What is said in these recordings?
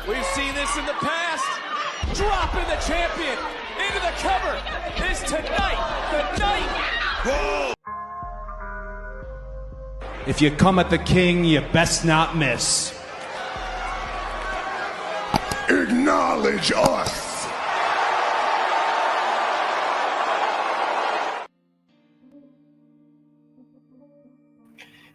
We've seen this in the past. Dropping the champion into the cover. Is tonight the night? Whoa! If you come at the king, you best not miss. Acknowledge us.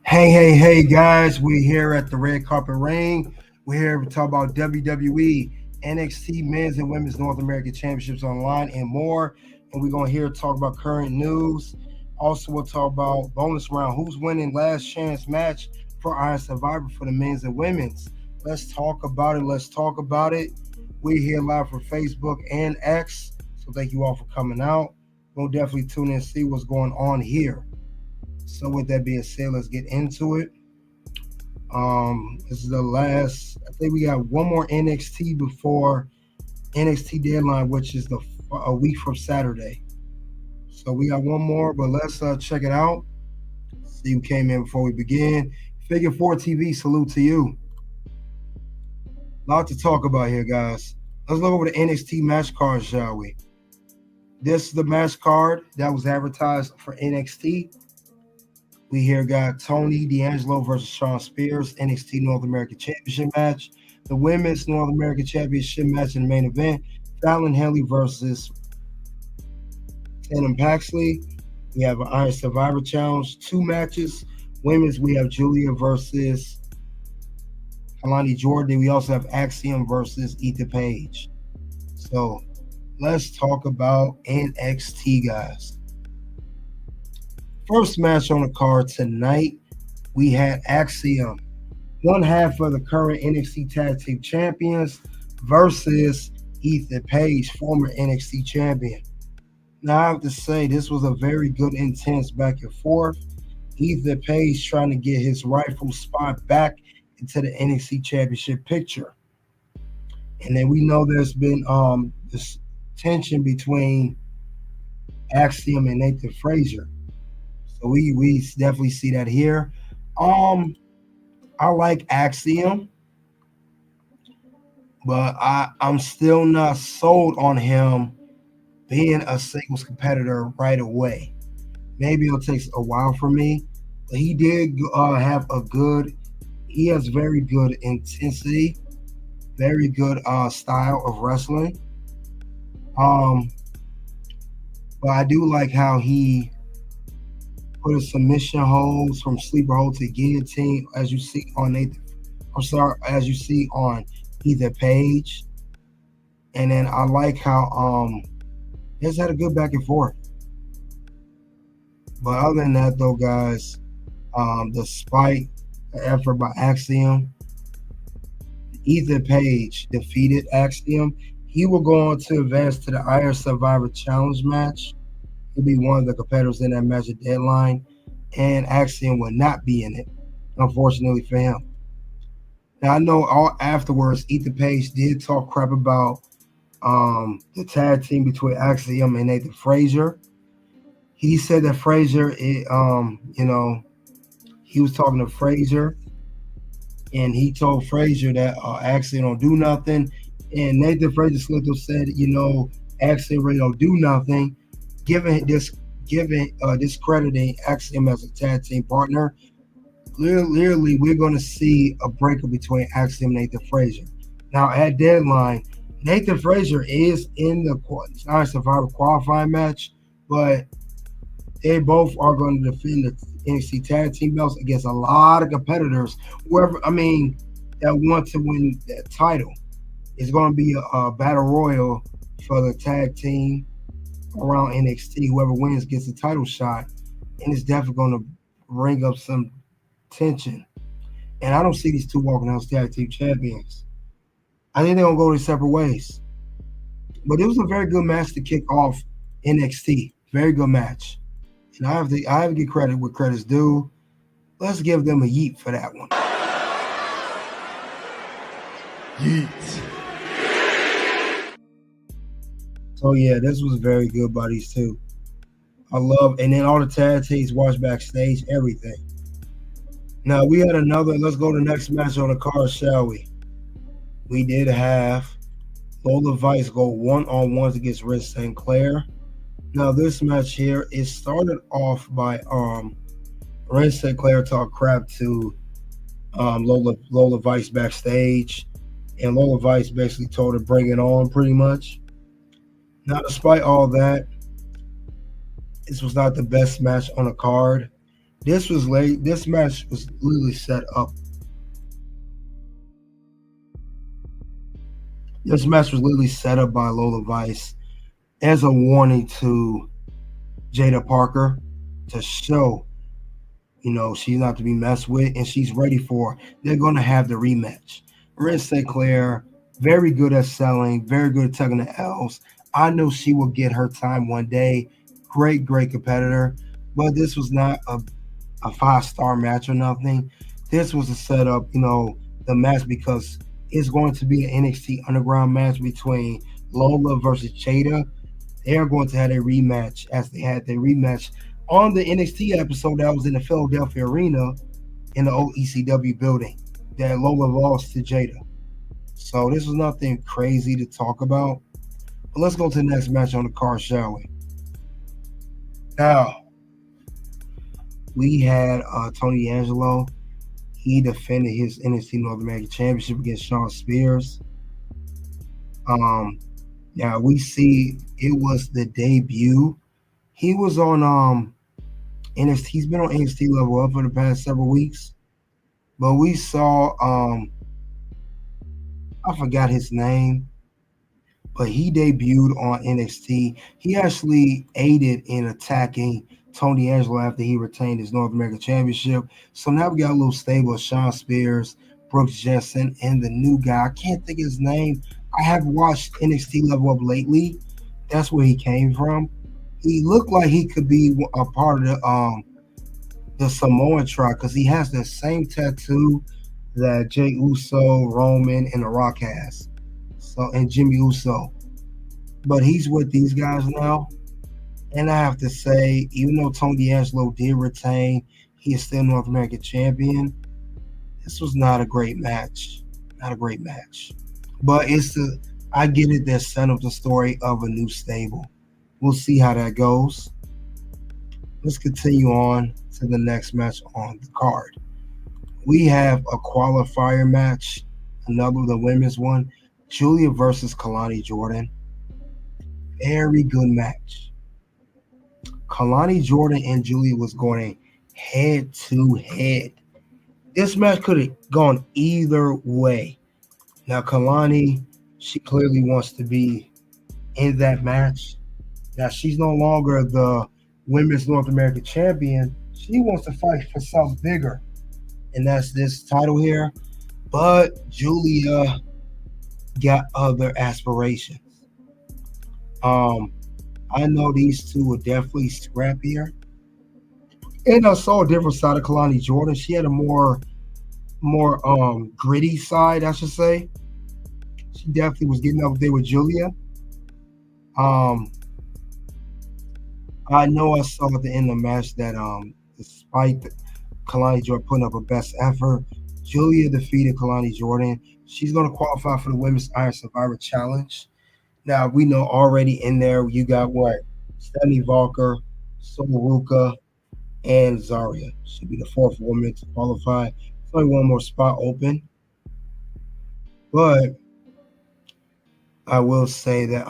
Hey, guys, we're here at the Red Carpet Ring. We're here to talk about WWE NXT Men's and Women's North American Championships Online and more. And we're going to hear talk about current news. Also, we'll talk about bonus round. Who's winning last chance match for Iron Survivor for the men's and women's? Let's talk about it. We're here live for Facebook and X. So thank you all for coming out. We'll definitely tune in and see what's going on here. So with that being said, let's get into it. This is the last. I think we got one more NXT before NXT deadline, which is a week from Saturday. So we got one more, but let's check it out. See who came in before we begin. Figure 4 TV, salute to you. A lot to talk about here, guys. Let's look over the NXT match card, shall we? This is the match card that was advertised for NXT. We here got Tony D'Angelo versus Shawn Spears, NXT North American Championship match. The Women's North American Championship match in the main event, Fallon Henley versus Tatum Paxley. We have an Iron Survivor Challenge, 2 matches. Women's, we have Julia versus Alani Jordan. We also have Axiom versus Ethan Page. So let's talk about NXT, guys. First match on the card tonight, we had Axiom, one half of the current NXT Tag Team Champions, versus Ethan Page, former NXT Champion. Now, I have to say, this was a very good, intense back and forth. Ethan Page trying to get his rightful spot back into the NXT Championship picture. And then we know there's been this tension between Axiom and Nathan Frazier. So we definitely see that here. I like Axiom, but I'm still not sold on him being a singles competitor right away. Maybe it'll take a while for me. But he did he has very good intensity, very good style of wrestling. But I do like how he put a submission holds from sleeper hold to guillotine, as you see on Ethan Page. And then I like how he's had a good back and forth. But other than that, though, guys, despite the effort by Axiom, Ethan Page defeated Axiom. He will go on to advance to the Iron Survivor Challenge match. He'll be one of the competitors in that match at deadline, and Axiom will not be in it, unfortunately for him. Now, I know afterwards, Ethan Page did talk crap about the tag team between Axiom and Nathan Frazier. He said that Frazier, he was talking to Frazier, and he told Frazier that Axiom don't do nothing. And Nathan Frazier slipped up, said, Axiom really don't do nothing, discrediting Axiom as a tag team partner. Clearly, we're going to see a breakup between Axiom and Nathan Frazier. Now, at deadline, Nathan Frazier is in the Iron Survivor qualifying match, but they both are going to defend the NXT tag team belts against a lot of competitors. That want to win that title. It's going to be a battle royal for the tag team around NXT. Whoever wins gets a title shot, and it's definitely going to bring up some tension. And I don't see these two walking out as tag team champions. I think they're going to go their separate ways. But it was a very good match to kick off NXT. Very good match. And I have to give credit where credit's due. Let's give them a yeet for that one. Yeet. So yeah, this was very good by these two. And then all the tag teams watch backstage, everything. Now we had another, let's go to the next match on the card, shall we? we did have Lola Vice go one-on-ones against Rhett St. Clair. Now this match here is started off by Rhett St. Clair talk crap to Lola Vice backstage, and Lola Vice basically told her bring it on pretty much. Now despite all that, this was not the best match on the card. This match was literally set up. This match was literally set up by Lola Vice as a warning to Jada Parker to show, she's not to be messed with and she's ready for. They're going to have the rematch. Rhett St. Clair, very good at selling, very good at tugging the L's. I know she will get her time one day. Great competitor. But this was not a 5-star match or nothing. This was a setup, the match, because it's going to be an NXT Underground match between Lola versus Jada. They are going to have a rematch as they had their rematch on the NXT episode that was in the Philadelphia Arena in the old ECW building that Lola lost to Jada. So this was nothing crazy to talk about. But let's go to the next match on the card, shall we? Now, we had Tony D'Angelo. He defended his NXT North American Championship against Shawn Spears. Now we see it was the debut. He was on NXT. He's been on NXT Level Up for the past several weeks. But we saw I forgot his name, but he debuted on NXT. He actually aided in attacking Tony D'Angelo after he retained his North American Championship. So now we got a little stable of Shawn Spears, Brooks Jensen, and the new guy. I can't think of his name. I have watched NXT Level Up lately. That's where he came from. He looked like he could be a part of the Samoan tribe because he has the same tattoo that Jey Uso, Roman, and The Rock has. And Jimmy Uso. But he's with these guys now. And I have to say, even though Tony D'Angelo did retain, he is still North American champion. This was not a great match. Not a great match. But I get it, they're setting up the story of a new stable. We'll see how that goes. Let's continue on to the next match on the card. We have a qualifier match, another the women's one. Julia versus Kalani Jordan. Very good match. Kalani Jordan and Julia was going head to head. This match could have gone either way. Now, Kalani, she clearly wants to be in that match. Now, she's no longer the Women's North American Champion. She wants to fight for something bigger, and that's this title here. But Julia got other aspirations. I know these two were definitely scrappier. And I saw a different side of Kalani Jordan. She had a more gritty side, I should say. She definitely was getting up there with Julia. I know I saw at the end of the match that despite Kalani Jordan putting up her best effort, Julia defeated Kalani Jordan. She's going to qualify for the Women's Iron Survivor Challenge. Now, we know already in there you got what? Stephanie Valker, Soluruka, and Zarya. Should be the fourth woman to qualify. There's only one more spot open. But I will say that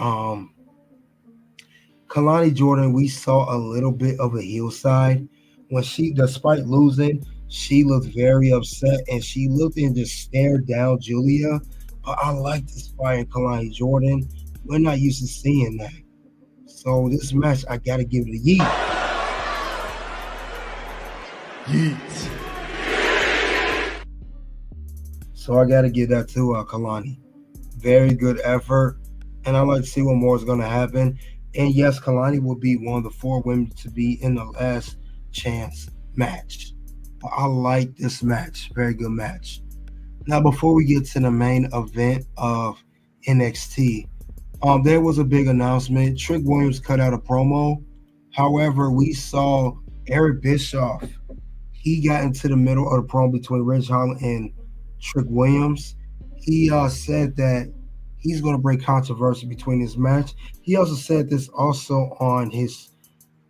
Kalani Jordan, we saw a little bit of a heel side. When she, despite losing, she looked very upset and she looked and just stared down Julia. But I like this fight in Kalani Jordan. We're not used to seeing that. So this match, I got to give it a yeet. Yeet. So I got to give that to Kalani. Very good effort. And I'd like to see what more is going to happen. And yes, Kalani will be one of the 4 women to be in the last chance match. I like this match. Very good match. Now, before we get to the main event of NXT, there was a big announcement. Trick Williams cut out a promo. However, we saw Eric Bischoff. He got into the middle of the promo between Ridge Holland and Trick Williams. He said that he's going to bring controversy between this match. He also said this also on his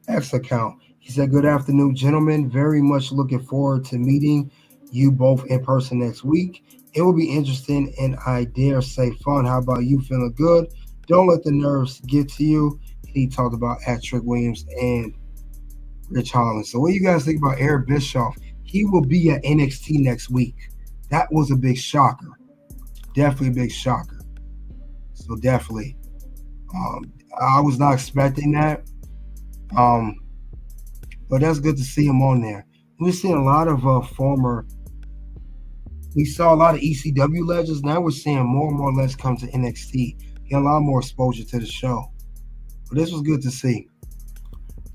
X account. He said, "Good afternoon, gentlemen. Very much looking forward to meeting you both in person next week. It will be interesting and I dare say fun. How about you? Feeling good? Don't let the nerves get to you." He talked about Trick Williams and Rich Holland. So what do you guys think about Eric Bischoff? He will be at NXT next week. That was a big shocker. Definitely a big shocker. So definitely. I was not expecting that. But that's good to see him on there. We've seen a lot of we saw a lot of ECW legends. Now we're seeing more and more legends come to NXT. Get a lot more exposure to the show. But this was good to see.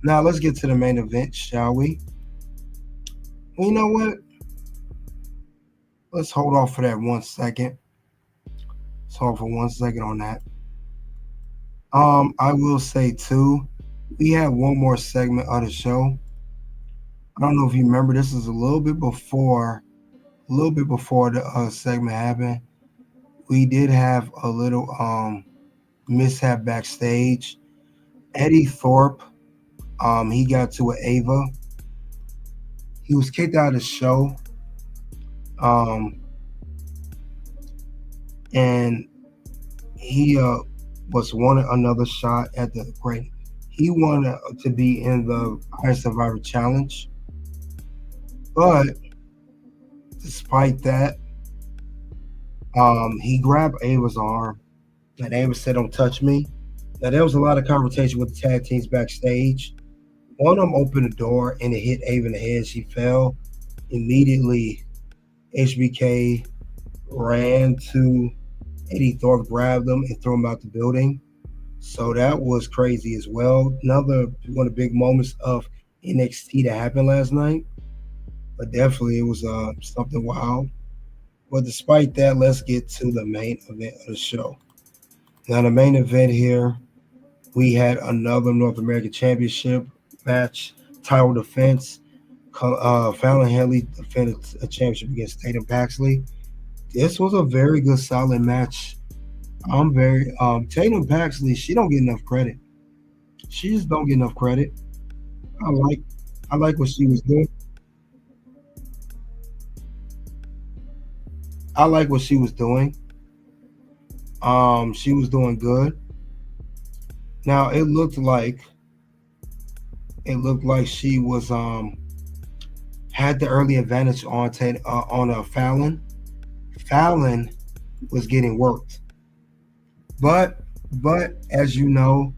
Now let's get to the main event, shall we? Well, you know what? Let's hold off for that 1 second. Let's hold for 1 second on that. I will say too, we have one more segment of the show. I don't know if you remember, this is a little bit before the segment happened. We did have a little mishap backstage. Eddie Thorpe, he got to an Ava. He was kicked out of the show. And he was wanted another shot at the great. He wanted to be in the Iron Survivor Challenge. But despite that, he grabbed Ava's arm, and Ava said, "Don't touch me." Now, there was a lot of conversation with the tag teams backstage. One of them opened the door, and it hit Ava in the head. She fell. Immediately, HBK ran to Eddie Thorpe, grabbed him, and threw him out the building. So that was crazy as well. Another one of the big moments of NXT that happened last night. But definitely it was something wild. But despite that, let's get to the main event of the show. Now, the main event here, we had another North American Championship match, title defense. Fallon Henley defended a championship against Tatum Paxley. This was a very good, solid match. Tatum Paxley, she don't get enough credit. She just don't get enough credit. I like what she was doing. I like what she was doing. She was doing good. Now it looked like she was had the early advantage on Fallon. Fallon was getting worked, but as you know,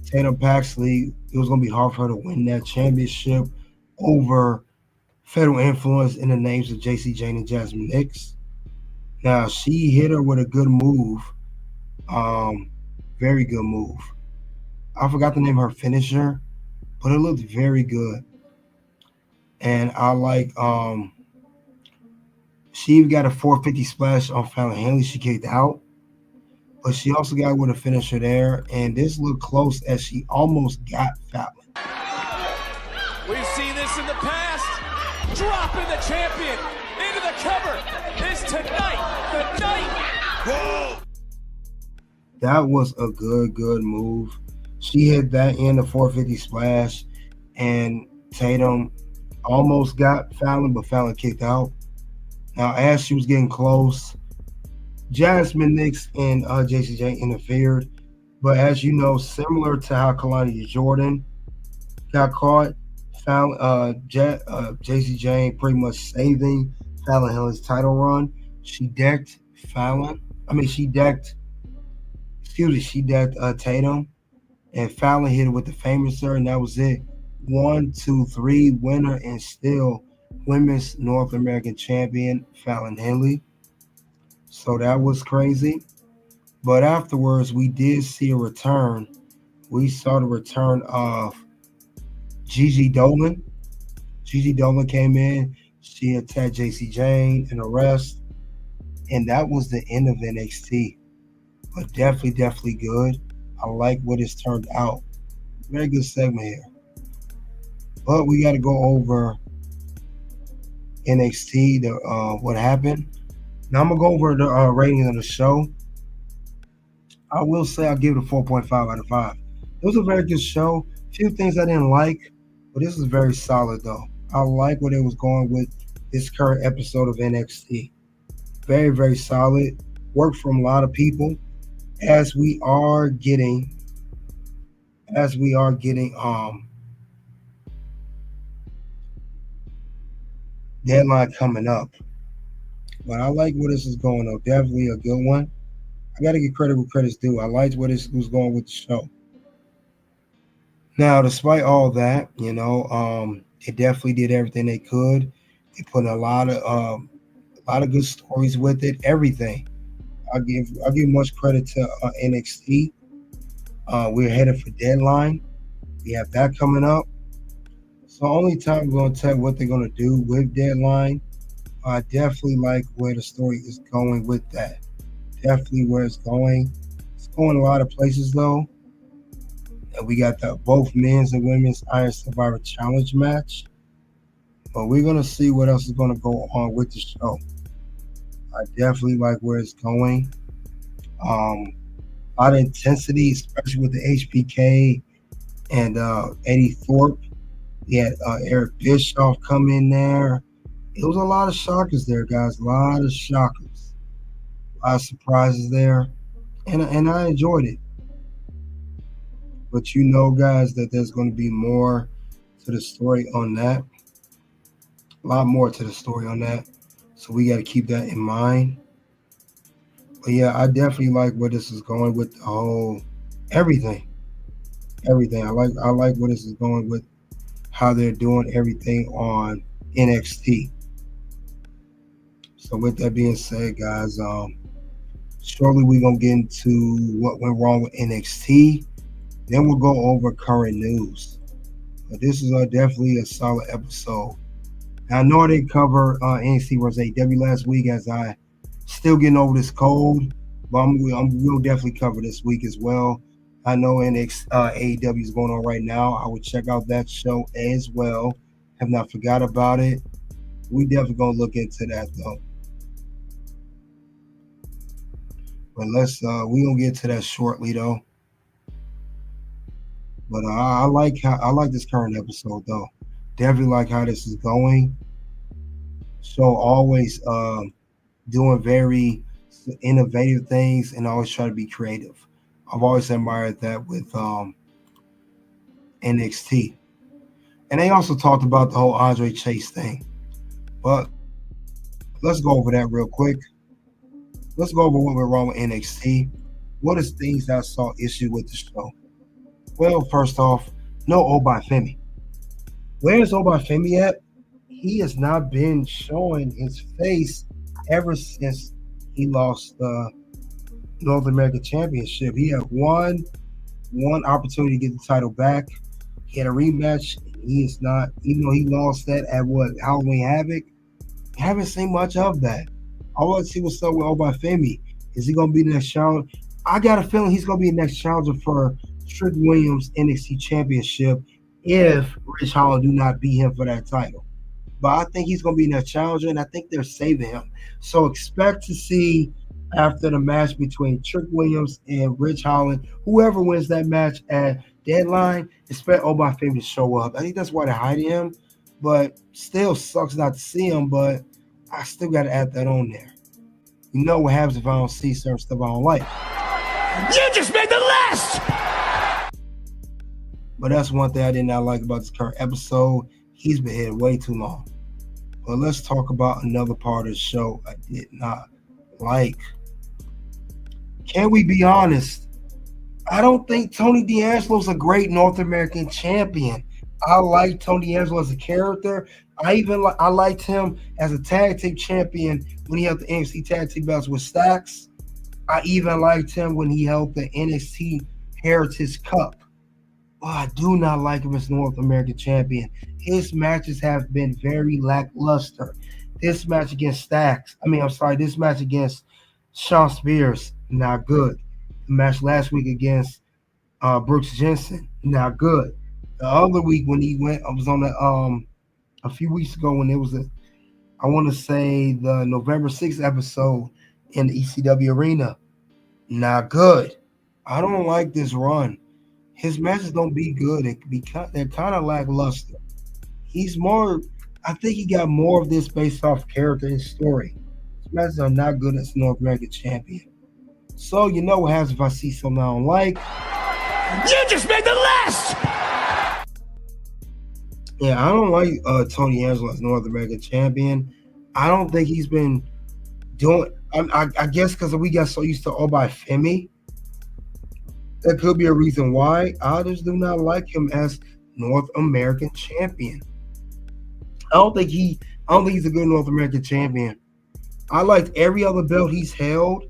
Tatum Paxley, it was going to be hard for her to win that championship over Federal Influence in the names of JC Jane and Jasmine Nix. Now, she hit her with a good move. Very good move. I forgot the name of her finisher, but it looked very good. And I like, she even got a 450 splash on Fallon Henley. She kicked out. But she also got with a finisher there. And this looked close as she almost got Fallon. We've seen this in the past. Dropping the champion into the cover. Is tonight the night? Whoa! That was a good move. She hit that in the 450 splash, and Tatum almost got Fallon, but Fallon kicked out. Now, as she was getting close, Jasmine Nix and JCJ interfered. But as you know, similar to how Kalani Jordan got caught, JC Jane pretty much saving Fallon Henley's title run. She decked Tatum, and Fallon hit it with the famouser, and that was it. 1, 2, 3, winner, and still Women's North American Champion Fallon Henley. So that was crazy. But afterwards, we did see a return. We saw the return of Gigi Dolan. Gigi Dolan came in. She attacked JC Jane and the rest. And that was the end of NXT. But definitely good. I like what it's turned out. Very good segment here. But we got to go over NXT, what happened. Now I'm gonna go over the rating of the show. I will say I'll give it a 4.5 out of 5. It was a very good show. Few things I didn't like, but this is very solid though. I like where they was going with this current episode of NXT. Very, very solid. Work from a lot of people as we are getting deadline coming up. But I like where this is going though. Definitely a good one. I gotta give credit where credit's due. I liked where this was going with the show. Now, despite all that, it definitely did everything they could. They put a lot of good stories with it. Everything. I'll give much credit to NXT. We're headed for deadline. We have that coming up. So only time we're gonna tell what they're gonna do with deadline. I definitely like where the story is going with that. Definitely where it's going. It's going a lot of places though. And we got both men's and women's Iron Survivor Challenge match. But we're gonna see what else is gonna go on with the show. I definitely like where it's going. A lot of intensity, especially with the HBK and Eddie Thorpe. We had Eric Bischoff come in there. It was a lot of shockers there, guys. A lot of shockers. A lot of surprises there. And I enjoyed it. But guys, that there's going to be more to the story on that. A lot more to the story on that. So we got to keep that in mind. But yeah, I definitely like where this is going with the whole everything. Everything. I like where this is going with how they're doing everything on NXT. So with that being said, guys, shortly we're gonna get into what went wrong with NXT. Then we'll go over current news. But this is definitely a solid episode. Now, I know I didn't cover NXT vs. AEW last week as I still getting over this cold, but we'll definitely cover this week as well. I know AEW is going on right now. I would check out that show as well. Have not forgot about it. We definitely gonna look into that though. But we gonna get to that shortly though. But I like this current episode though. Definitely like how this is going. So always doing very innovative things and always try to be creative. I've always admired that with NXT. And they also talked about the whole Andre Chase thing. But let's go over that real quick. Let's go over what went wrong with NXT. What is things that I saw issue with the show? Well, first off, no Obafemi. Where is Obafemi at? He has not been showing his face ever since he lost the North American Championship. He had one opportunity to get the title back. He had a rematch. He is not, even though he lost that at Halloween Havoc. I haven't seen much of that. I want to see what's up with Obafemi. Is he going to be the next challenger? I got a feeling he's going to be the next challenger for Trick Williams NXT Championship if Rich Holland do not beat him for that title. But I think he's going to be the next challenger, and I think they're saving him. So expect to see after the match between Trick Williams and Rich Holland, whoever wins that match at Deadline, expect Obafemi to show up. I think that's why they're hiding him, but still sucks not to see him, but I still got to add that on there. You know what happens if I don't see certain stuff I don't like. You just made the list! But that's one thing I did not like about this current episode. He's been here way too long. But let's talk about another part of the show I did not like. Can we be honest? I don't think Tony D'Angelo's a great North American champion. I like Tony D'Angelo as a character. I liked him as a tag team champion when he held the NXT tag team belts with Stacks. I even liked him when he held the NXT Heritage Cup. But I do not like him as North American champion. His matches have been very lackluster. This match against this match against Shawn Spears, not good. The match last week against Brooks Jensen, not good. The other week when he went, I was on a few weeks ago when it was I want to say the November 6th episode in the ECW arena. Not good. I don't like this run. His matches don't be good. They're kind of lackluster. He's more. I think he got more of this based off character and story. His matches are not good as North American champion. So you know what happens if I see something I don't like. You just made the list! Yeah, I don't like Tony Angelo as North American champion. I don't think he's been doing. I guess because we got so used to Obai Femi. That could be a reason why. I just do not like him as North American champion. I don't think he's a good North American champion. I liked every other belt he's held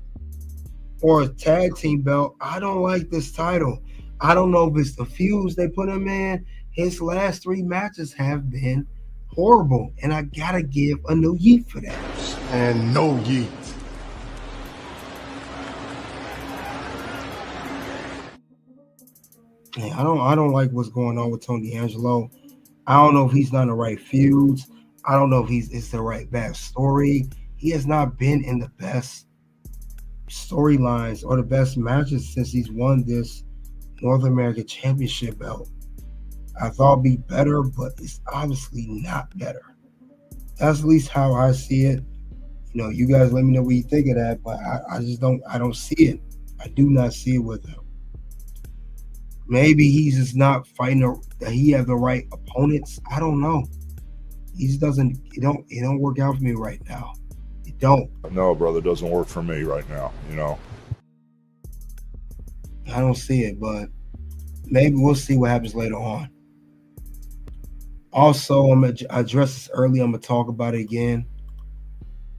or a tag team belt. I don't like this title. I don't know if it's the feuds they put him in. His last 3 matches have been horrible, and I gotta give a new yeet for that. And no yeet. Yeah, I don't like what's going on with Tony Angelo. I don't know if he's done the right feuds. I don't know if it's the right backstory. He has not been in the best storylines or the best matches since he's won this North American Championship belt. I thought it'd be better, but it's obviously not better. That's at least how I see it. You know, you guys let me know what you think of that, but I just don't see it. I do not see it with him. Maybe he's just not fighting that he have the right opponents. I don't know. He just doesn't. It don't work out for me right now. It don't. No, brother, it doesn't work for me right now. You know. I don't see it, but maybe we'll see what happens later on. Also, I addressed this earlier. I'm gonna talk about it again.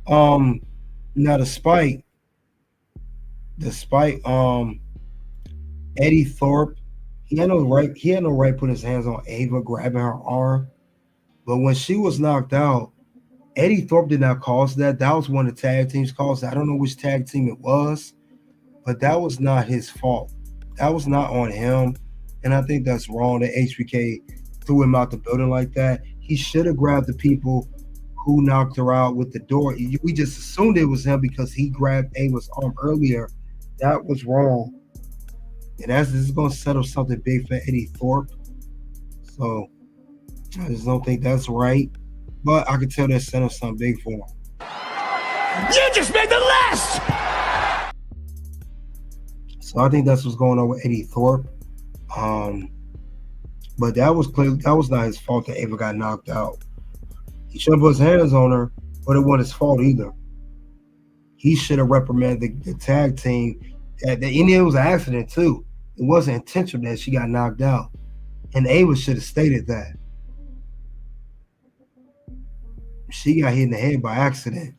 Now despite Eddie Thorpe, he had no right putting his hands on Ava, grabbing her arm. But when she was knocked out, Eddie Thorpe did not cause that. That was one of the tag team's calls. I don't know which tag team it was, but that was not his fault. That was not on him. And I think that's wrong that HBK threw him out the building like that. He should have grabbed the people who knocked her out with the door. We just assumed it was him because he grabbed Ava's arm earlier. That was wrong. And this is going to set up something big for Eddie Thorpe. So I just don't think that's right. But I can tell they're setting up something big for him. You just made the list! So I think that's what's going on with Eddie Thorpe. But that was clear. That was not his fault that Ava got knocked out. He shouldn't put his hands on her, but it wasn't his fault either. He should have reprimanded the tag team. And it was an accident too. It wasn't intentional that she got knocked out. And Ava should have stated that. She got hit in the head by accident.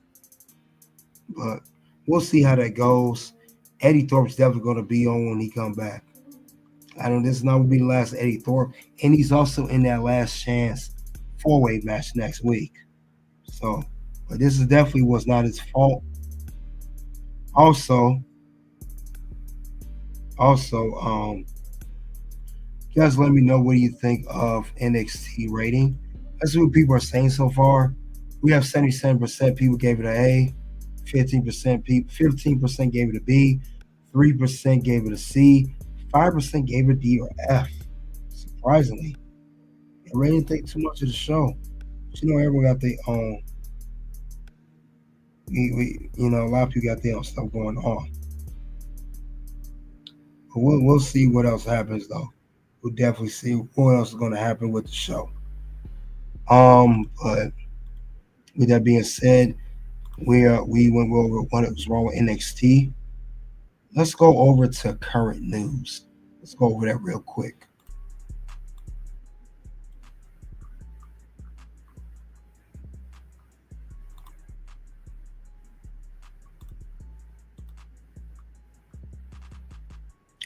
But we'll see how that goes. Eddie Thorpe's definitely going to be on when he come back. This is not going to be the last Eddie Thorpe. And he's also in that last chance 4-way match next week. So, but this is definitely was not his fault. Also, you guys let me know what do you think of NXT rating. That's what people are saying so far. We have 77% people gave it an A, 15% gave it a B, 3% gave it a C, 5% gave it a D or F. Surprisingly, I really didn't think too much of the show. But you know, everyone got their own. A lot of people got their own stuff going on. But we'll see what else happens though. We'll definitely see what else is going to happen with the show. But with that being said, we went over what was wrong with NXT. Let's go over to current news. Let's go over that real quick.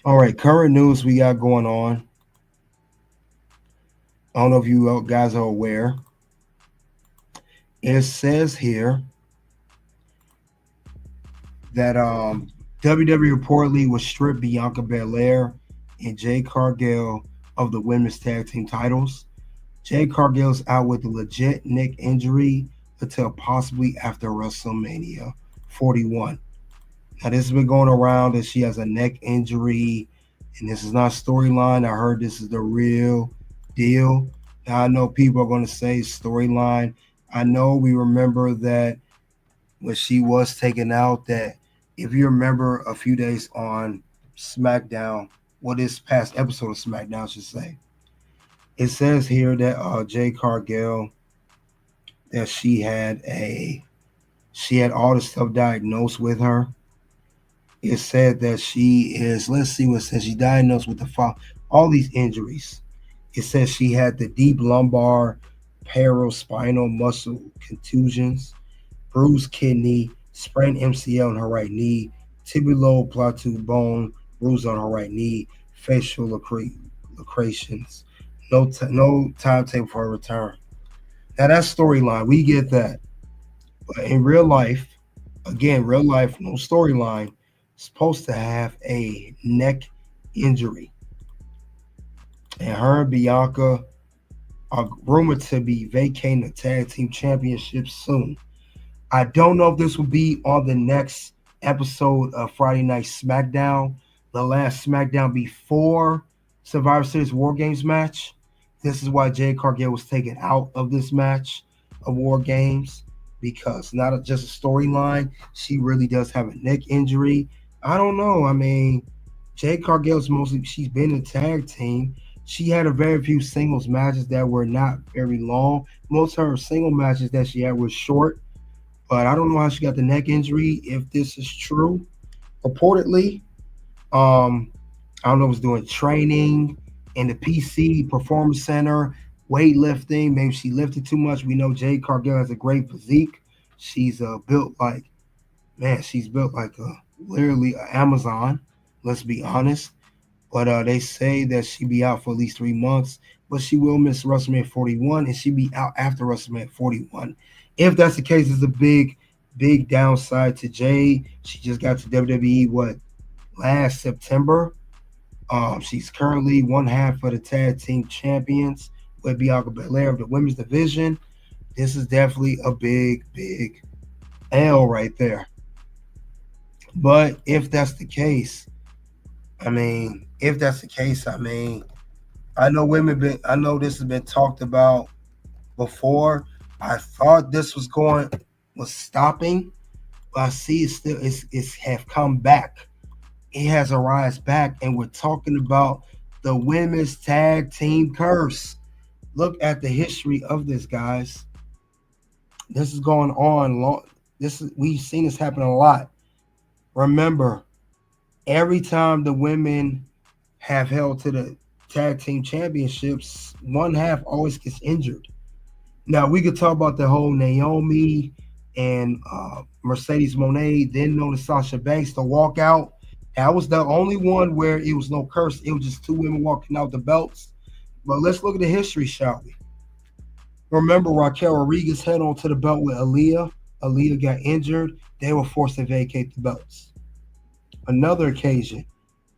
All right, current news we got going on. I don't know if you guys are aware. It says here that WWE reportedly will strip Bianca Belair and Jade Cargill of the women's tag team titles. Jade Cargill's out with a legit neck injury until possibly after WrestleMania 41. Now, this has been going around that she has a neck injury, and this is not storyline. I heard this is the real deal. Now, I know people are going to say storyline. I know we remember that when she was taken out, that if you remember a few days on SmackDown, this past episode of SmackDown, I should say, it says here that Jade Cargill, that she had all the stuff diagnosed with her. It said that she is, let's see what it says. She diagnosed with all these injuries. It says she had the deep lumbar paraspinal muscle contusions, bruised kidney, sprained MCL on her right knee, tibial plateau bone bruise on her right knee, facial lacerations, no timetable for her return. Now that's storyline. We get that. But in real life, again, no storyline, supposed to have a neck injury. And her and Bianca are rumored to be vacating the tag team championship soon. I don't know if this will be on the next episode of Friday Night SmackDown, the last SmackDown before Survivor Series War Games match. This is why Jade Cargill was taken out of this match of War Games, because not just a storyline, she really does have a neck injury. I don't know. I mean, Jade Cargill's she's been in a tag team. She had a very few singles matches that were not very long. Most of her single matches that she had was short. But I don't know how she got the neck injury, if this is true. Reportedly, I don't know if it's doing training in the PC Performance Center, weightlifting. Maybe she lifted too much. We know Jade Cargill has a great physique. She's built like literally an Amazon. Let's be honest. But they say that she'll be out for at least 3 months. But she will miss WrestleMania 41, and she'll be out after WrestleMania 41. If that's the case, it's a big, big downside to Jade. She just got to WWE last September. She's currently one half of the tag team champions with Bianca Belair of the women's division. This is definitely a big, big L right there. But if that's the case, I know this has been talked about before. I thought this was stopping, but I see it's have come back. It has a rise back, and we're talking about the women's tag team curse. Look at the history of this, guys. This is going on long. We've seen this happen a lot. Remember, every time the women have held to the tag team championships, one half always gets injured. Now, we could talk about the whole Naomi and Mercedes Moné, then known as Sasha Banks, the walkout. That was the only one where it was no curse. It was just two women walking out the belts. But let's look at the history, shall we? Remember, Raquel Rodriguez held on to the belt with Aaliyah. Aaliyah got injured. They were forced to vacate the belts. Another occasion,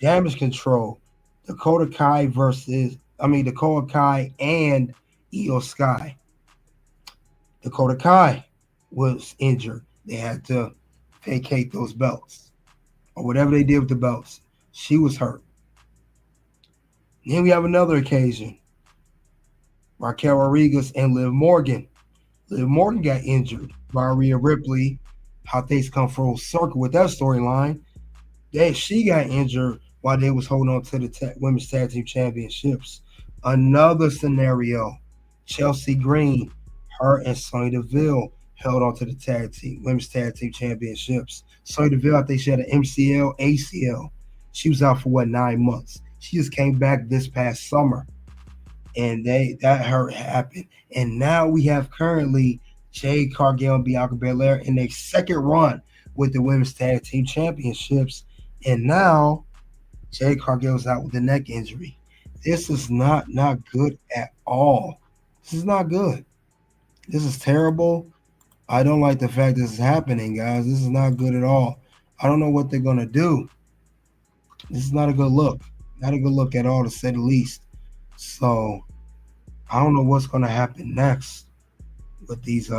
Damage Control, Dakota Kai and Io Sky. Dakota Kai was injured. They had to vacate those belts, or whatever they did with the belts. She was hurt. Then we have another occasion. Raquel Rodriguez and Liv Morgan. Liv Morgan got injured by Rhea Ripley. How things come full circle with that storyline. She got injured while they was holding on to the women's tag team championships. Another scenario, Chelsea Green, her and Sonya Deville held on to the women's tag team championships. Sonya Deville, I think she had an MCL, ACL. She was out for 9 months. She just came back this past summer, and that happened. And now we have currently Jade Cargill and Bianca Belair in their second run with the women's tag team championships. And now Jade Cargill's out with a neck injury. This is not good at all. This is not good. This is terrible. I don't like the fact this is happening, guys. This is not good at all. I don't know what they're going to do. This is not a good look. Not a good look at all, to say the least. So I don't know what's going to happen next with these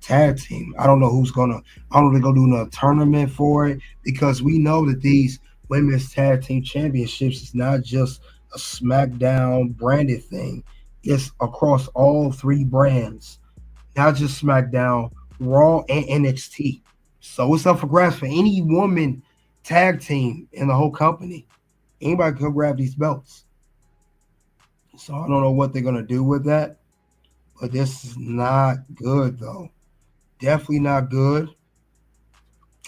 tag team. I don't know who's gonna. I don't know if they're gonna do a tournament for it because we know that these women's tag team championships is not just a SmackDown branded thing. It's across all three brands, not just SmackDown, Raw, and NXT. So it's up for grabs for any woman tag team in the whole company. Anybody can grab these belts. So I don't know what they're gonna do with that, but this is not good though. Definitely not good.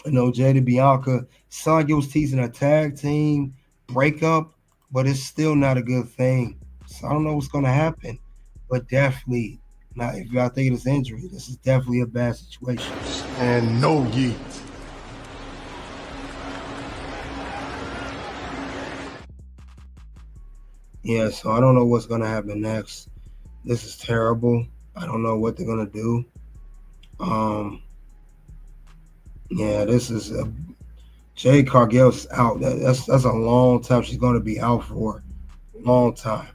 I know Jada Bianca sounded like it was teasing a tag team breakup, but it's still not a good thing. So I don't know what's gonna happen, but definitely not. If y'all think it's injury, this is definitely a bad situation. And no yeet. Yeah, so I don't know what's gonna happen next. This is terrible. I don't know what they're gonna do. Yeah, this is Jade Cargill's out. That's a long time she's gonna be out for. Long time.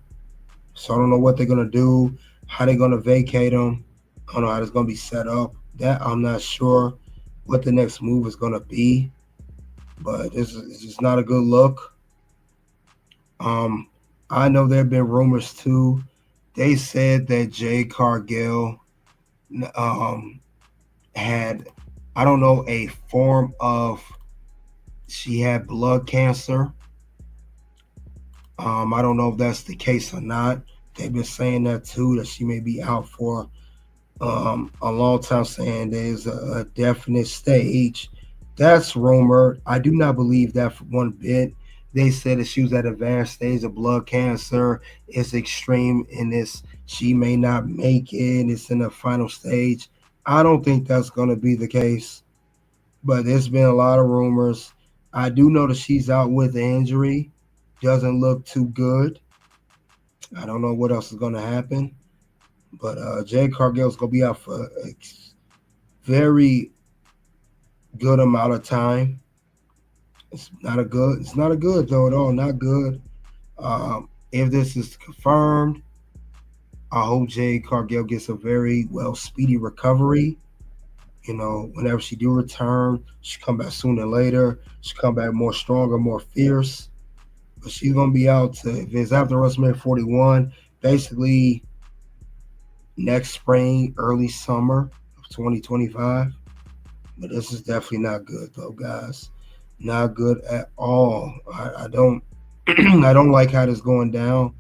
So I don't know what they're gonna do, how they're gonna vacate him. I don't know how it's gonna be set up. That I'm not sure what the next move is gonna be. But this is just not a good look. I know there have been rumors too. They said that Jade Cargill had, I don't know, a form of, she had blood cancer. I don't know if that's the case or not. They've been saying that too, that she may be out for a long time, saying there's a definite stage. That's rumored. I do not believe that for one bit. They said that she was at advanced stage of blood cancer. It's extreme in this. She may not make it. It's in the final stage. I don't think that's going to be the case. But there's been a lot of rumors. I do know that she's out with the injury. Doesn't look too good. I don't know what else is going to happen. But Jade Cargill's going to be out for a very good amount of time. It's not a good though at all. Not good. If this is confirmed, I hope Jade Cargill gets a very speedy recovery. You know, whenever she do return, she come back sooner than later. She come back more stronger, more fierce. But she's gonna be out if it's after WrestleMania 41, basically next spring, early summer of 2025. But this is definitely not good though, guys. Not good at all. I don't I don't like how this going down.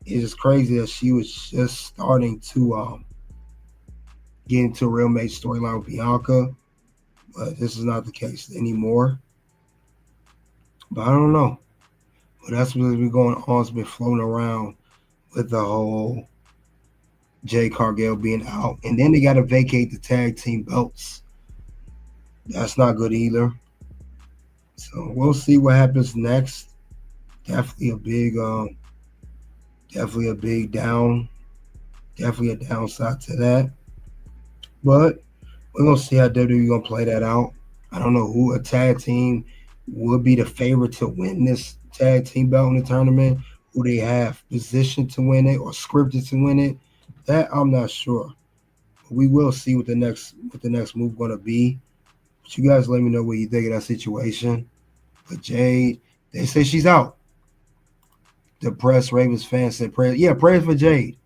It's crazy that she was just starting to get into a real mate storyline with Bianca, but this is not the case anymore. But I don't know. But that's what's been going on. It's been floating around with the whole Jade Cargill being out. And then they got to vacate the tag team belts. That's not good either. So we'll see what happens next. Definitely a big downside to that. But we're gonna see how WWE gonna play that out. I don't know who a tag team would be the favorite to win this tag team belt in the tournament. Who they have positioned to win it or scripted to win it. That I'm not sure. But we will see what the next move gonna be. But you guys let me know what you think of that situation. But Jade, they say she's out. The press, Ravens fans said prayer. Yeah, prayers for Jade.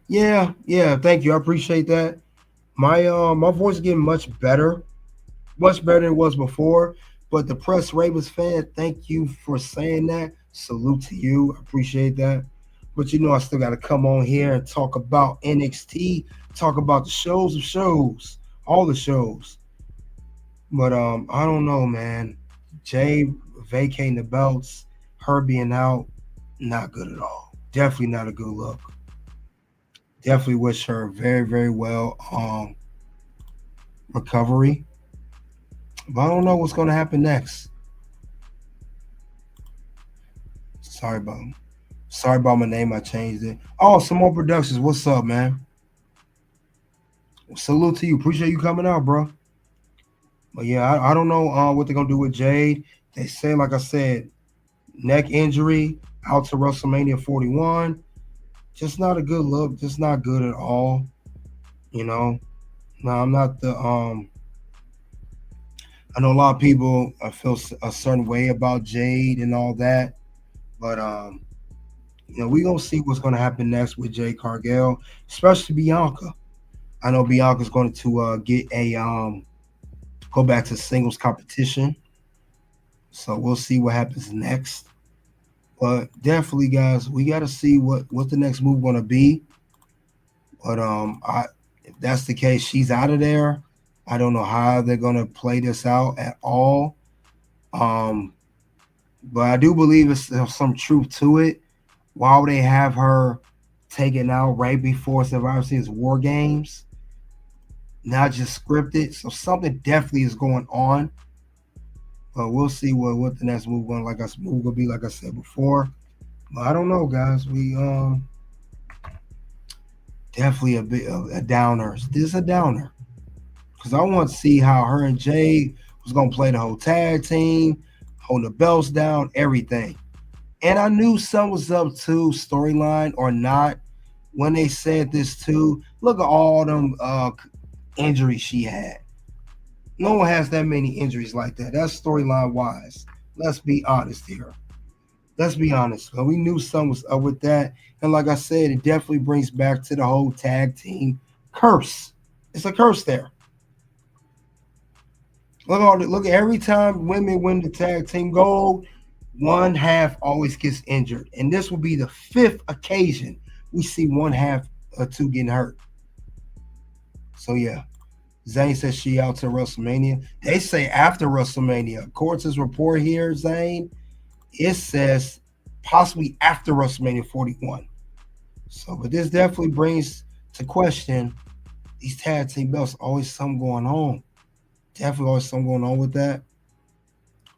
Yeah, thank you. I appreciate that. My voice is getting much better than it was before. But the press Ravens fan, thank you for saying that. Salute to you. I appreciate that. But you know, I still got to come on here and talk about NXT, talk about the shows of shows, all the shows. But I don't know, man. Jade vacating the belts, her being out, not good at all. Definitely not a good look. Definitely wish her very, very well recovery. But I don't know what's going to happen next. Sorry about my name. I changed it. Oh, some more productions. What's up, man? Salute to you. Appreciate you coming out, bro. But yeah, I don't know what they're going to do with Jade. They say, like I said, neck injury, out to WrestleMania 41. Just not a good look. Just not good at all. You know, now I'm not the I know a lot of people feel a certain way about Jade and all that, but we're gonna see what's gonna happen next with Jade Cargill, especially Bianca. I know Bianca's going to get a go back to singles competition, so we'll see what happens next. But definitely, guys, we got to see what the next move going to be. But if that's the case, she's out of there. I don't know how they're going to play this out at all. But I do believe there's some truth to it. Why would they have her taken out right before Survivor Series War Games? Not just scripted. So something definitely is going on. But we'll see what the next move going to be, like I said before. But I don't know, guys. We definitely a bit of a downer. This is a downer. Because I want to see how her and Jay was going to play the whole tag team, hold the belts down, everything. And I knew something was up too, storyline or not, when they said this too. Look at all them injuries she had. No one has that many injuries like that. That's storyline wise. Let's be honest here. Let's be honest. But we knew something was up with that. And like I said, it definitely brings back to the whole tag team curse. It's a curse there. Look at every time women win the tag team gold, one half always gets injured. And this will be the 5th occasion we see one half or two getting hurt. So yeah. Zane says she out to WrestleMania. They say after WrestleMania. According to this report here, Zane, it says possibly after WrestleMania 41. So, but this definitely brings to question these tag team belts. Always something going on. Definitely always something going on with that.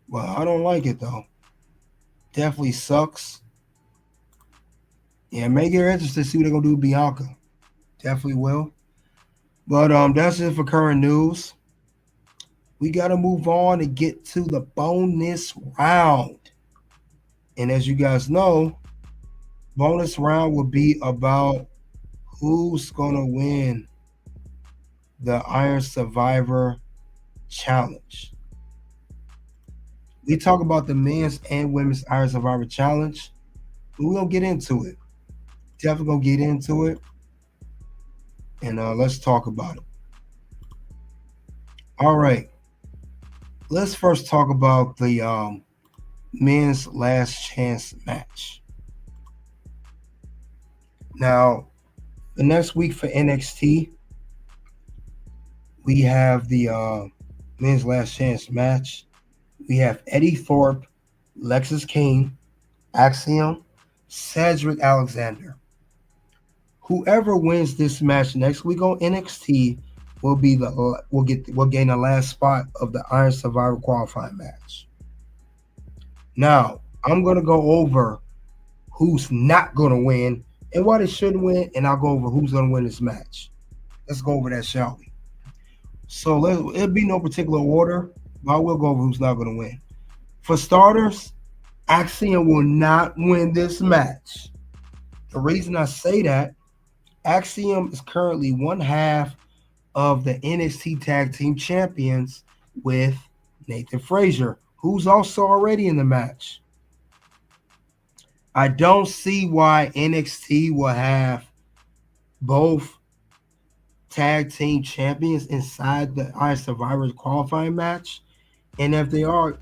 Well, I don't like it though. Definitely sucks. Yeah, make it interesting to see what they're gonna do with Bianca. Definitely will. But that's it for current news. We gotta move on and get to the bonus round. And as you guys know, bonus round will be about who's gonna win the Iron Survivor Challenge. We talk about the men's and women's Iron Survivor Challenge. We're gonna get into it. Definitely gonna get into it. And let's talk about it. All right. Let's first talk about the men's last chance match. Now, the next week for NXT, we have the men's last chance match. We have Eddie Thorpe, Lexis King, Axiom, Cedric Alexander. Whoever wins this match next week on NXT will gain the last spot of the Iron Survivor qualifying match. Now, I'm gonna go over who's not gonna win and why they shouldn't win, and I'll go over who's gonna win this match. Let's go over that, shall we? So it'll be no particular order, but I will go over who's not gonna win. For starters, Axiom will not win this match. The reason I say that, Axiom is currently one half of the NXT Tag Team Champions with Nathan Frazier, who's also already in the match. I don't see why NXT will have both tag team champions inside the Iron Survivor qualifying match. And if they are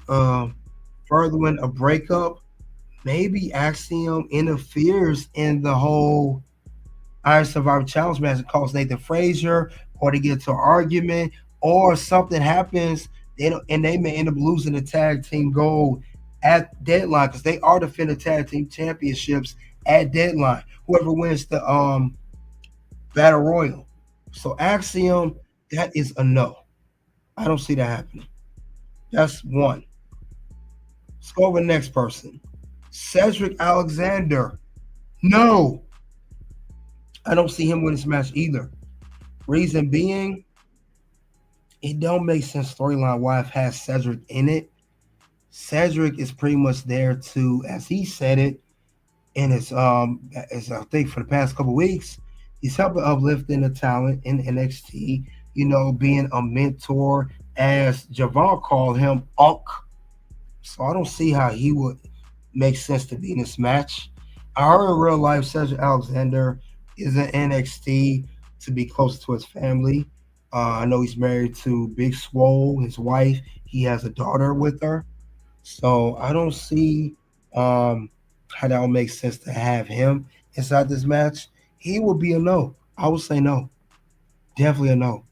furthering a breakup, maybe Axiom interferes in the whole Iron Survivor Challenge match and calls Nathan Frazier, or they get into an argument, or something happens, and they may end up losing the tag team gold at deadline, because they are defending tag team championships at deadline. Whoever wins the battle royal. So Axiom, that is a no. I don't see that happening. That's one. Let's go over the next person. Cedric Alexander. No. I don't see him win this match either. Reason being, it don't make sense storyline why I've had Cedric in it. Cedric is pretty much there to, as he said it, in his I think for the past couple weeks, He's helping uplifting the talent in NXT, being a mentor, as Javon called him, Unk. So I don't see how he would make sense to be in this match. I heard in real life Cedric Alexander is in NXT to be close to his family. I know he's married to Big Swole, his wife. He has a daughter with her. So I don't see how that would make sense to have him inside this match. He will be a no. I would say no. Definitely a no.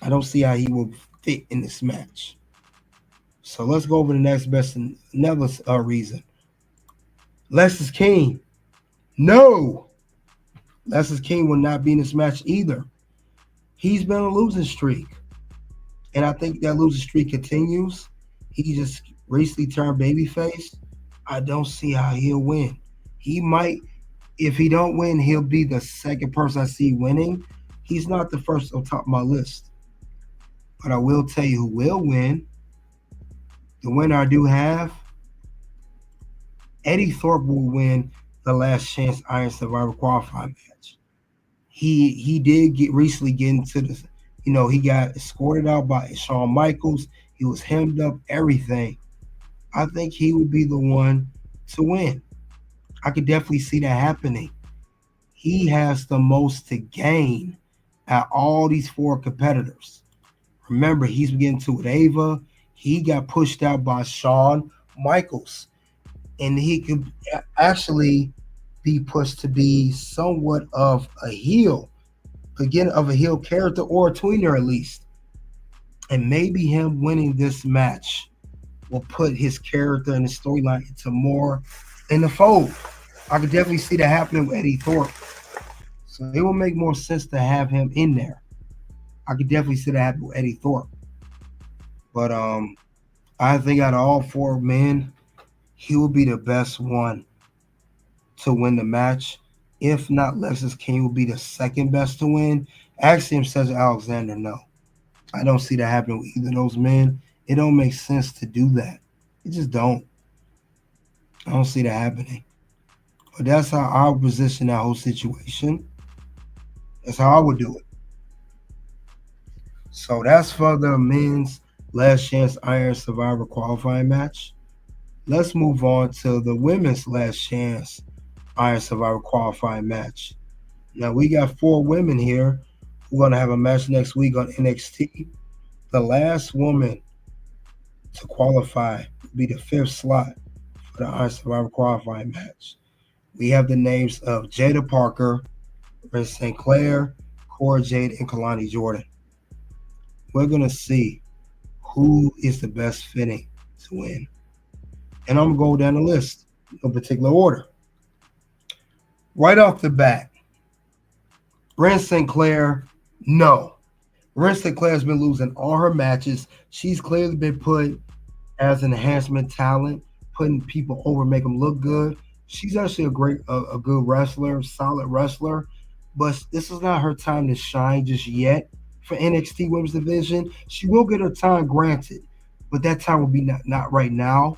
I don't see how he will fit in this match. So let's go over the next best another reason. Lexis King. No. Lexis King will not be in this match either. He's been on a losing streak. And I think that losing streak continues. He just recently turned babyface. I don't see how he'll win. He might, if he don't win, he'll be the second person I see winning. He's not the first on top of my list. But I will tell you who will win. The winner I do have, Eddie Thorpe will win the Last Chance Iron Survivor qualifying match. He did recently get into the, he got escorted out by Shawn Michaels. He was hemmed up, everything. I think he would be the one to win. I could definitely see that happening. He has the most to gain at all these four competitors. Remember, he's getting to with Ava. He got pushed out by Shawn Michaels. And he could actually be pushed to be somewhat of a heel, again, of a heel character or a tweener at least. And maybe him winning this match will put his character and his storyline into more in the fold. I could definitely see that happening with Eddie Thorpe. So it will make more sense to have him in there. I could definitely see that happen with Eddie Thorpe. But I think out of all four men, he will be the best one to win the match. If not, Lexis King will be the second best to win. Axiom says Alexander, no. I don't see that happening with either of those men. It don't make sense to do that. It just don't. I don't see that happening. But that's how I would position that whole situation. That's how I would do it. So that's for the men's Last Chance Iron Survivor qualifying match. Let's move on to the women's Last Chance Iron Survivor qualifying match. Now we got four women here. We're going to have a match next week on NXT. The last woman to qualify will be the fifth slot for the Iron Survivor qualifying match. We have the names of Jada Parker, Red St. Clair, Cora Jade, and Kalani Jordan. We're going to see who is the best fitting to win. And I'm going to go down the list in no particular order. Right off the bat, Ren St. Clair, no. Ren St. Clair has been losing all her matches. She's clearly been put as an enhancement talent, putting people over, make them look good. She's actually a good wrestler, solid wrestler, but this is not her time to shine just yet for NXT Women's Division. She will get her time granted, but that time will be not right now.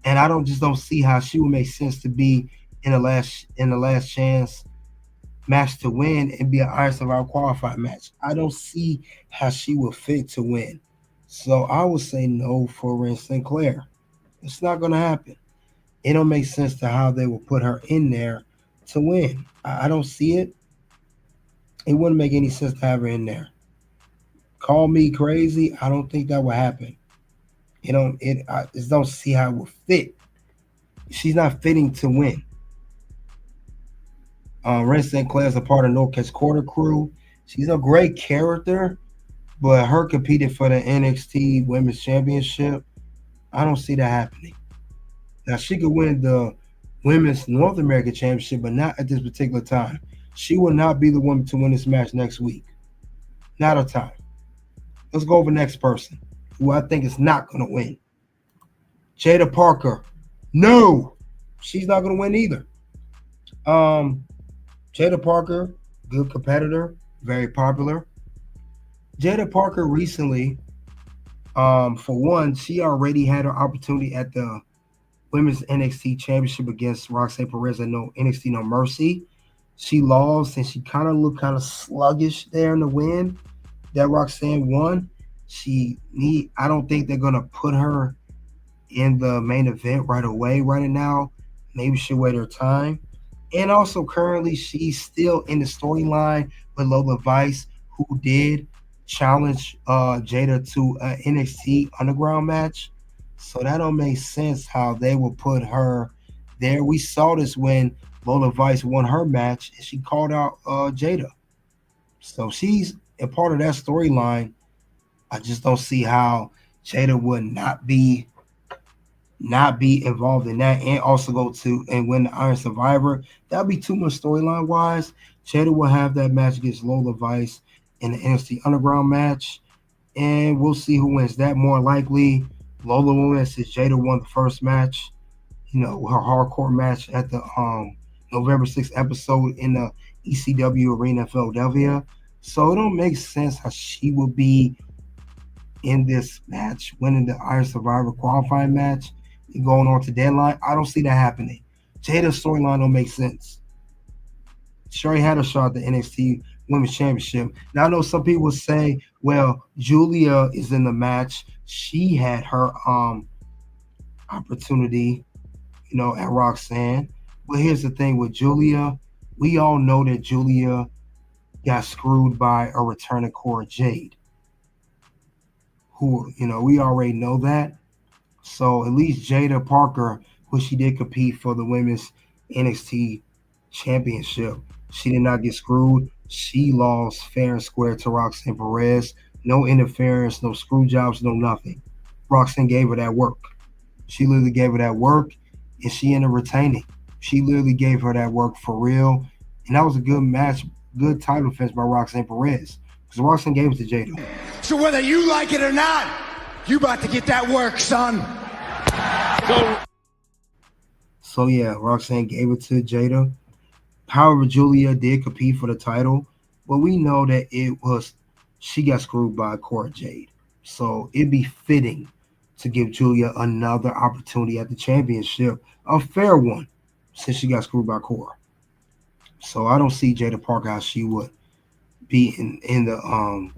And I don't see how she would make sense to be in the last chance match to win and be an Iron Survivor qualifying match. I don't see how she will fit to win. So I would say no for Ren St. Clair. It's not going to happen. It don't make sense to how they will put her in there to win. I don't see it. It wouldn't make any sense to have her in there. Call me crazy. I don't think that will happen. I just don't see how it will fit. She's not fitting to win. Ren St. Clair is a part of No Catch Quarter crew. She's a great character, but her competing for the NXT Women's Championship, I don't see that happening. Now, she could win the Women's North American Championship, but not at this particular time. She will not be the woman to win this match next week. Not her time. Let's go over the next person, who I think is not going to win. Jada Parker. No, she's not going to win either. Jada Parker, good competitor, very popular. Jada Parker recently, for one, she already had her opportunity at the Women's NXT Championship against Roxanne Perez at NXT No Mercy. She lost, and she kind of looked kind of sluggish there in the win that Roxanne won. I don't think they're gonna put her in the main event right away, right now. Maybe she'll wait her time. And also currently she's still in the storyline with Lola Vice, who did challenge Jada to an NXT Underground match. So that don't make sense how they will put her there. We saw this when Lola Vice won her match and she called out Jada. So she's a part of that storyline. I just don't see how Jada would not be involved in that and also go to and win the Iron Survivor. That'd be too much storyline wise. Jada will have that match against Lola Vice in the NXT Underground match, and we'll see who wins that. More likely, Lola will win since Jada won the first match. You know, her hardcore match at the November 6th episode in the ECW Arena in Philadelphia. So it don't make sense how she will be in this match, winning the Iron Survivor qualifying match and going on to deadline. I don't see that happening. Jada's storyline don't make sense. She already had a shot at the NXT Women's Championship. Now I know some people say, well, Julia is in the match. She had her opportunity, you know, at Roxanne. But here's the thing with Julia. We all know that Julia got screwed by a returning Cora Jade. Who, you know, we already know that. So at least Jada Parker, who she did compete for the women's NXT championship, she did not get screwed. She lost fair and square to Roxanne Perez. No interference, no screw jobs, no nothing. Roxanne gave her that work. She literally gave her that work, and she ended up retaining. She literally gave her that work for real. And that was a good match, good title defense by Roxanne Perez. Because Roxanne gave it to Jada. So whether you like it or not, you about to get that work, son. Go. So yeah, Roxanne gave it to Jada. However, Julia did compete for the title, but we know that she got screwed by Cora Jade. So it'd be fitting to give Julia another opportunity at the championship, a fair one, since she got screwed by Cora. So I don't see Jada Parker how she would be in the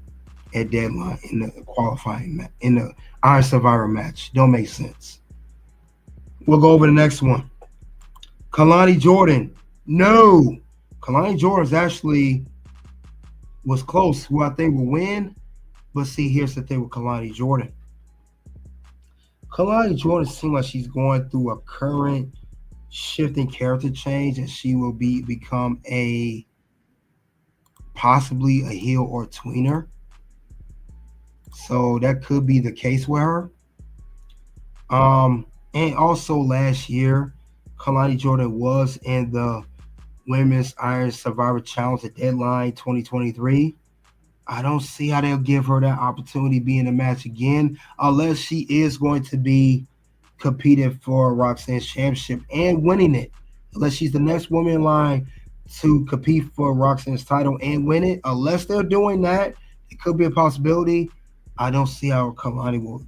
at deadline in the qualifying in the Iron Survivor match. Don't make sense. We'll go over the next one. Kalani Jordan. No. Kalani Jordan's actually was close, who I think will win. But see, here's the thing with Kalani Jordan. Kalani Jordan seems like she's going through a current shifting character change, and she will become possibly a heel or a tweener. So that could be the case with her. And also last year, Kalani Jordan was in the Women's Iron Survivor Challenge at Deadline 2023. I don't see how they'll give her that opportunity to be in the match again, unless she is going to be competing for Roxanne's championship and winning it. Unless she's the next woman in line to compete for Roxanne's title and win it. Unless they're doing that, it could be a possibility. I don't see how Kalani will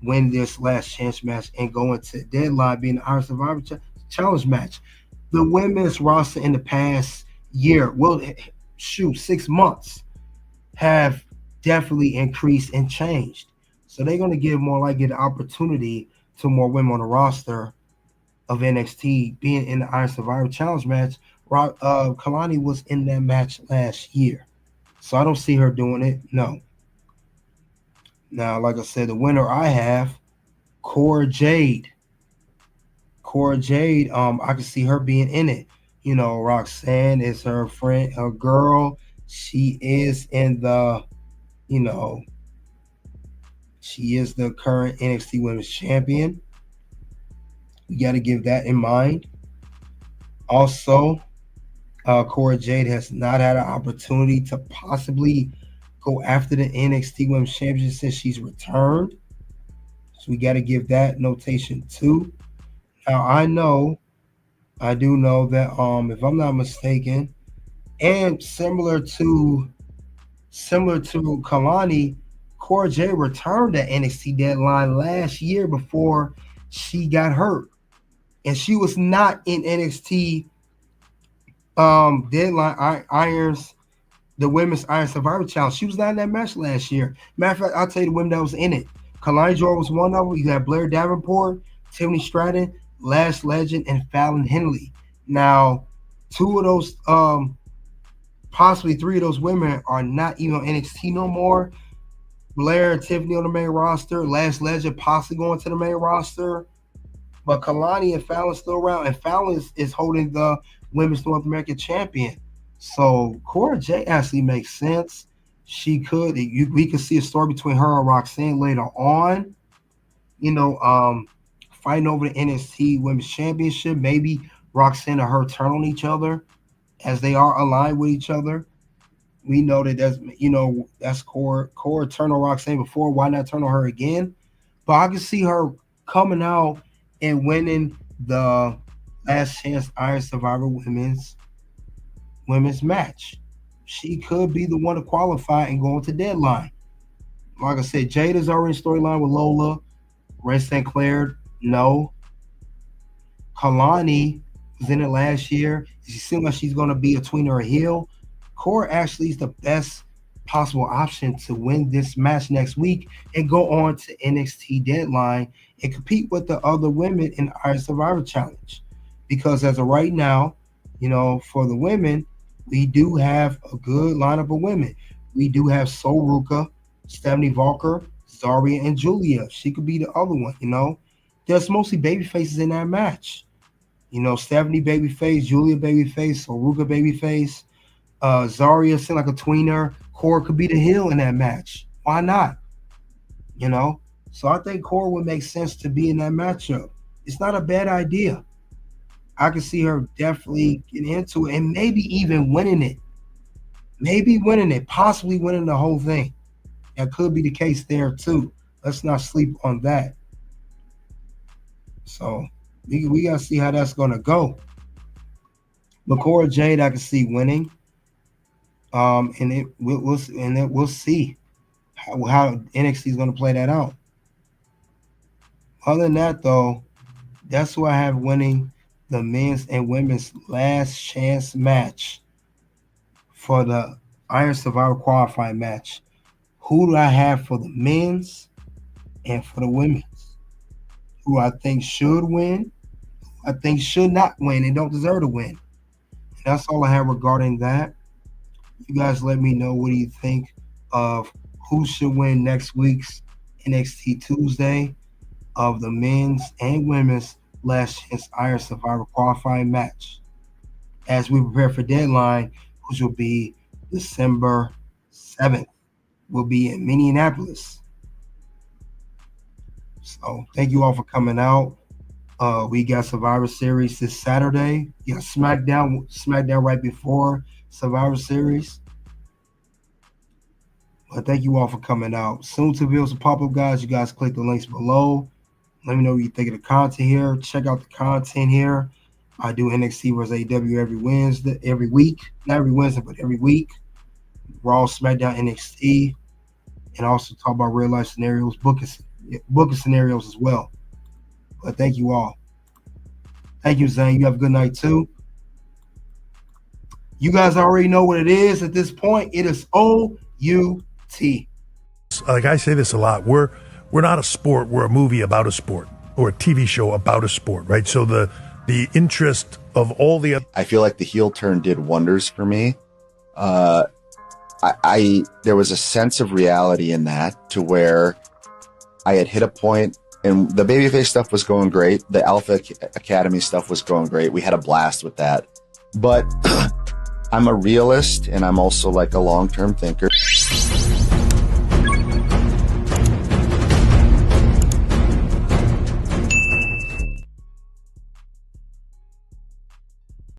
win this last chance match and go into Deadline being the Iron Survivor Challenge match. The women's roster in the past year, 6 months, have definitely increased and changed. So they're going to give more likely the opportunity to more women on the roster of NXT being in the Iron Survivor Challenge match. Kalani was in that match last year. So I don't see her doing it. No. Now, like I said, the winner I have, Cora Jade. Cora Jade, I can see her being in it. You know, Roxanne is her friend, her girl. She is in the, you know, she is the current NXT Women's Champion. You got to give that in mind. Also, Cora Jade has not had an opportunity to possibly go after the NXT Women's Championship since she's returned. So we got to give that notation too. Now, I do know that if I'm not mistaken, and similar to Kalani, Cora Jade returned at NXT Deadline last year before she got hurt. And she was not in NXT Deadline Irons, the women's Iron Survivor Challenge. She was not in that match last year. Matter of fact, I'll tell you the women that was in it. Kalani Jordan was one of them. You got Blair Davenport, Tiffany Stratton, Lash Legend, and Fallon Henley. Now, two of those, possibly three of those women are not even on NXT no more. Blair and Tiffany on the main roster. Lash Legend possibly going to the main roster. But Kalani and Fallon still around. And Fallon is holding the Women's North American Champion. So Cora Jade actually makes sense. She could. We could see a story between her and Roxanne later on. Fighting over the NXT Women's Championship. Maybe Roxanne and her turn on each other as they are aligned with each other. We know that that's Cora. Cora turned on Roxanne before. Why not turn on her again? But I can see her coming out and winning the Last Chance Iron Survivor women's match. She could be the one to qualify and go into Deadline. Like I said, Jada's already in storyline with Lola. Ray St. Clair, no. Kalani was in it last year. She seems like she's going to be a tweener or a heel. Cora actually is the best possible option to win this match next week and go on to NXT Deadline and compete with the other women in Iron Survivor Challenge. Because as of right now, for the women, we do have a good lineup of women. We do have Sol Ruka, Stephanie Valker, Zarya, and Julia. She could be the other one, There's mostly baby faces in that match. Stephanie babyface, Julia babyface, Sol Ruka babyface. Zarya seemed like a tweener. Cora could be the heel in that match. Why not? So I think Cora would make sense to be in that matchup. It's not a bad idea. I can see her definitely getting into it and maybe even winning it. Possibly winning the whole thing. That could be the case there too. Let's not sleep on that. So we gotta see how that's gonna go. But Cora Jade, I can see winning. And we'll see how NXT is gonna play that out. Other than that, though, that's who I have winning the men's and women's last chance match for the Iron Survivor qualifying match. Who do I have for the men's and for the women's? Who I think should win, I think should not win, and don't deserve to win. And that's all I have regarding that. You guys let me know, what do you think of who should win next week's NXT Tuesday of the men's and women's Last Chance Iron Survivor qualifying match as we prepare for Deadline, which will be December 7th. Will be in Minneapolis. So thank you all for coming out. We got Survivor Series this Saturday. You got SmackDown right before Survivor Series. But thank you all for coming out. Soon to be some pop-up, guys. You guys click the links below. Let me know what you think of the content here. Check out the content here. I do NXT versus AEW every week. Not every Wednesday, but every week. Raw, SmackDown, NXT. And also talk about real-life scenarios, booking scenarios as well. But thank you all. Thank you, Zane. You have a good night, too. You guys already know what it is at this point. It is OUT. Like I say this a lot, we're not a sport, we're a movie about a sport, or a TV show about a sport, right? So the interest of all the other... I feel like the heel turn did wonders for me. There was a sense of reality in that, to where I had hit a point, and the babyface stuff was going great. The Alpha Academy stuff was going great. We had a blast with that. But I'm a realist, and I'm also like a long-term thinker.